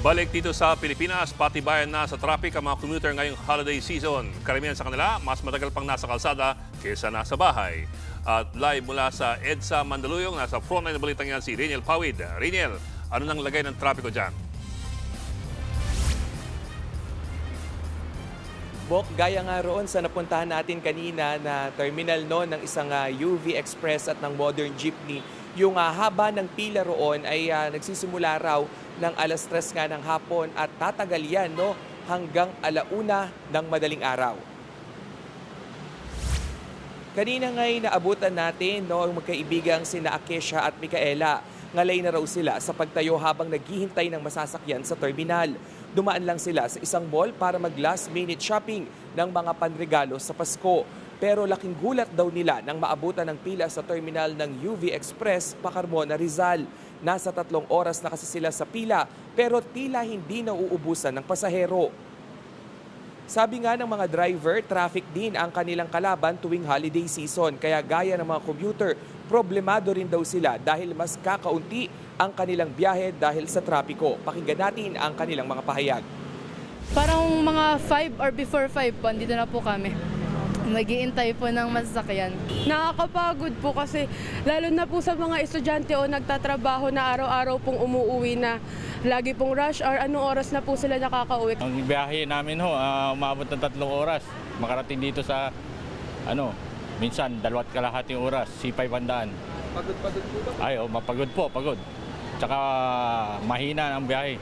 Balik dito sa Pilipinas, patibayan na sa traffic ang mga commuter ngayong holiday season. Karamihan sa kanila, mas matagal pang nasa kalsada kaysa nasa bahay. At live mula sa EDSA Mandaluyong, nasa frontline na balitang yan si Reniel Pawid. Reniel, ano nang lagay ng trapiko dyan? Bok, gaya nga roon sa napuntahan natin kanina na terminal ng isang UV Express at ng Modern Jeepney, yung haba ng pila roon ay nagsisimula raw ng alas 3 nga ng hapon at tatagal yan hanggang alauna ng madaling araw. Kanina nga'y naabutan natin ang magkaibigang sina Akesha at Micaela. Ngalay na raw sila sa pagtayo habang naghihintay ng masasakyan sa terminal. Dumaan lang sila sa isang mall para mag last minute shopping ng mga panregalo sa Pasko. Pero laking gulat daw nila nang maabutan ng pila sa terminal ng UV Express, Pacarmona, Rizal. Nasa 3 oras na kasi sila sa pila pero tila hindi nauubusan ng pasahero. Sabi nga ng mga driver, traffic din ang kanilang kalaban tuwing holiday season. Kaya gaya ng mga commuter, problemado rin daw sila dahil mas kakaunti ang kanilang biyahe dahil sa trapiko. Pakinggan natin ang kanilang mga pahayag. Parang mga 5 or before 5 po, andito na po kami. Nag-iintay po ng masasakyan. Nakakapagod po kasi lalo na po sa mga estudyante o nagtatrabaho na araw-araw pong umuuwi na lagi pong rush hour, anong oras na po sila nakakauwi. Ang biyahe namin umabot ng 3 oras. Makarating dito sa minsan 2.5 oras, C500. Pagod-pagod po ba? Ay, mapagod po, pagod. Tsaka mahina ang biyahe.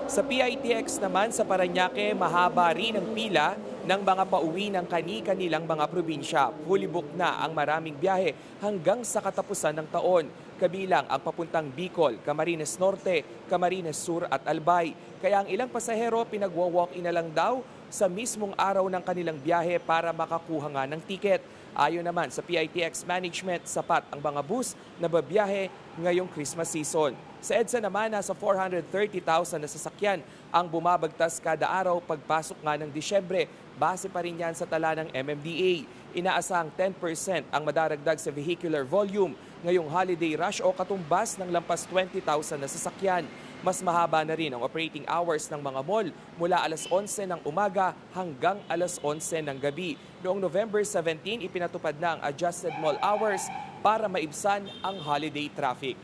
Sa PITX naman sa Parañaque, mahaba rin ang pila ng mga pauwi ng kani-kanilang mga probinsya. Fully booked na ang maraming biyahe hanggang sa katapusan ng taon. Kabilang ang papuntang Bicol, Camarines Norte, Camarines Sur at Albay. Kaya ang ilang pasahero pinagwa-walk-in na lang daw sa mismong araw ng kanilang biyahe para makakuha nga ng tiket. Ayon naman sa PITX Management, sapat ang mga bus na babiyahe ngayong Christmas season. Sa EDSA naman, nasa 430,000 na sasakyan ang bumabagtas kada araw pagpasok nga ng Disyembre. Base pa rin yan sa tala ng MMDA. Inaasahang 10% ang madaragdag sa vehicular volume ngayong holiday rush o katumbas ng lampas 20,000 na sasakyan. Mas mahaba na rin ang operating hours ng mga mall mula alas 11 ng umaga hanggang alas 11 ng gabi. Noong November 17, ipinatupad na ang adjusted mall hours para maibsan ang holiday traffic.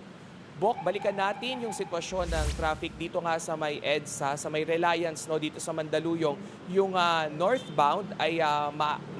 Bok, balikan natin yung sitwasyon ng traffic dito nga sa may EDSA, sa may Reliance dito sa Mandaluyong. Yung northbound ay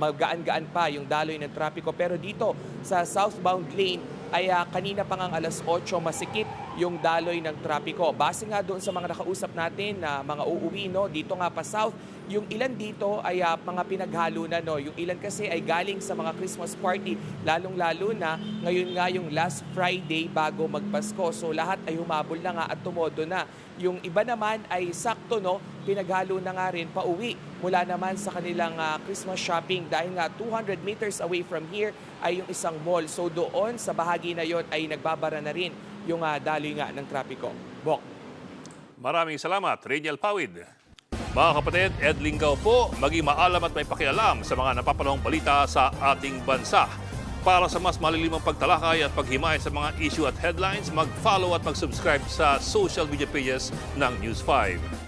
magaan-gaan pa yung daloy ng trapiko. Pero dito sa southbound lane ay kanina pa ngang alas 8 masikip yung daloy ng trapiko. Base nga doon sa mga nakausap natin na mga uuwi dito nga pa south, yung ilan dito ay mga pinaghalo na. Yung ilan kasi ay galing sa mga Christmas party, lalong-lalo na ngayon nga yung last Friday bago magpasko. So lahat ay humabol na nga at tumodo na. Yung iba naman ay sakto pinaghalo na nga rin pauwi mula naman sa kanilang Christmas shopping dahil nga 200 meters away from here ay yung isang mall. So doon sa bahagi na yon ay nagbabara na rin yung daloy nga ng trapiko. Bok. Maraming salamat, Reniel Pawid. Mga kapatid, Ed Lingaw po, maging maalam at may pakialam sa mga napapanahong balita sa ating bansa. Para sa mas malilimang pagtalakay at paghimay sa mga issue at headlines, mag-follow at mag-subscribe sa social media pages ng News 5.